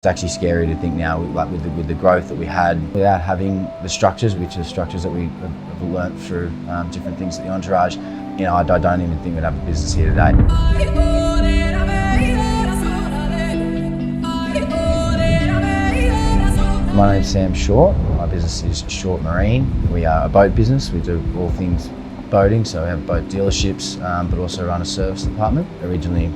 It's actually scary to think now, with the growth that we had, without having the structures, which are structures that we have learnt through different things at the Entourage. You know, I don't even think we'd have a business here today. My name's Sam Short. My business is Short Marine. We are a boat business. We do all things boating, so we have boat dealerships, but also run a service department. Originally,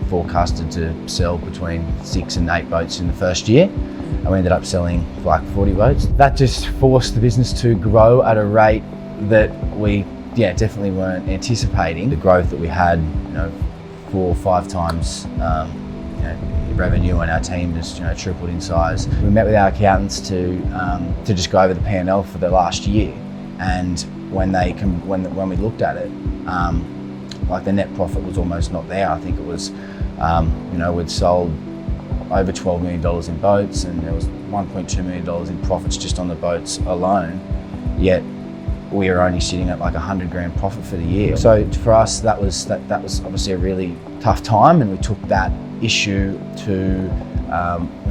forecasted to sell between 6 and 8 boats in the first year, and we ended up selling like 40 boats. That just forced the business to grow at a rate that we definitely weren't anticipating. The growth that we had, 4 or 5 times revenue, and our team has tripled in size. We met with our accountants to just go over the P&L for the last year, and when we looked at it, like the net profit was almost not there. I think it was, we'd sold over $12 million in boats, and there was $1.2 million in profits just on the boats alone. Yet we were only sitting at like 100 grand profit for the year. So for us, that was obviously a really tough time, and we took that issue to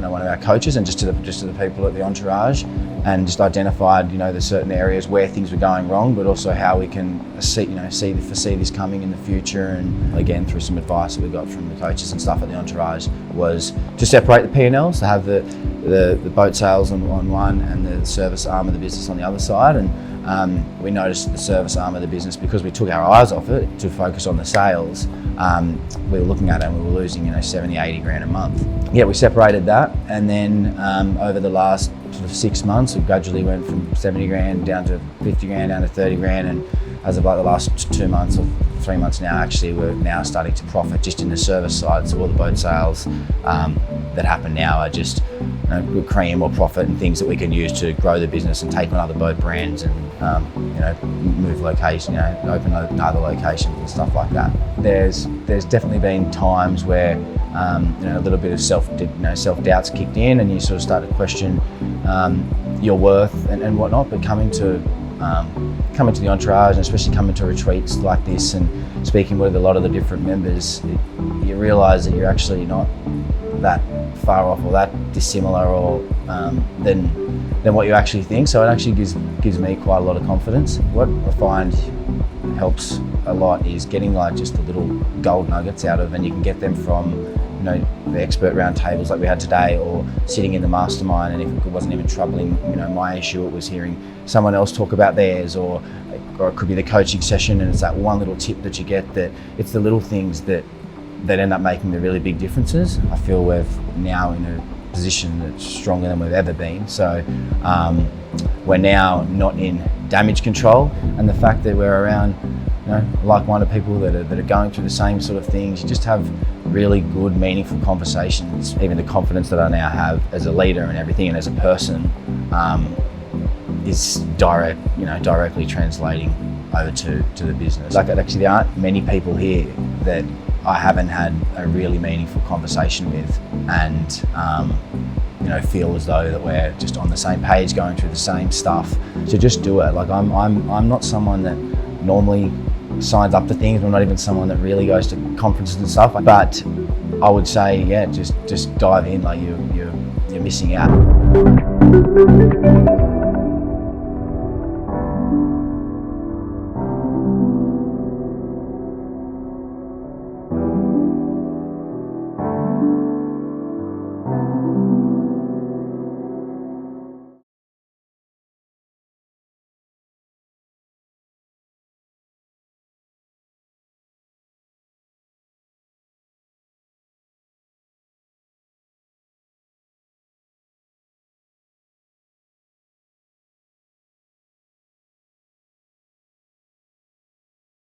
one of our coaches and just to the people at the Entourage, and just identified the certain areas where things were going wrong, but also how we can foresee this coming in the future. And again, through some advice that we got from the coaches and stuff at the Entourage, was to separate the P&Ls, to have the boat sales on one and the service arm of the business on the other side. And we noticed the service arm of the business, because we took our eyes off it to focus on the sales, we were looking at it and we were losing 70, 80 grand a month. Yeah, we separated that, and then over the last sort of 6 months, we gradually went from 70 grand down to 50 grand, down to 30 grand, and as of like the last 2 months or 3 months now, actually, we're now starting to profit just in the service side. So all the boat sales that happen now are just we're creating more profit and things that we can use to grow the business and take on other boat brands and move location, open other locations and stuff like that. There's definitely been times where a little bit of self-doubt's kicked in, and you sort of start to question your worth and whatnot. But coming to the Entourage, and especially coming to retreats like this and speaking with a lot of the different members, you realise that you're actually not that far off or that dissimilar or than what you actually think. So it actually gives me quite a lot of confidence. What I find helps a lot is getting like just the little gold nuggets out of, and you can get them from the expert round tables like we had today, or sitting in the mastermind, and if it wasn't even troubling my issue, it was hearing someone else talk about theirs, or it could be the coaching session, and it's that one little tip that you get, that it's the little things that end up making the really big differences. I feel we're now in a position that's stronger than we've ever been. So we're now not in damage control, and the fact that we're around like-minded people that are going through the same sort of things, you just have really good, meaningful conversations. Even the confidence that I now have as a leader and everything, and as a person, is directly translating over to the business. Like, actually, there aren't many people here that I haven't had a really meaningful conversation with, and feel as though that we're just on the same page, going through the same stuff. So just do it. Like, I'm not someone that normally signs up to things. I'm not even someone that really goes to conferences and stuff. But I would say, just dive in. Like, you're missing out.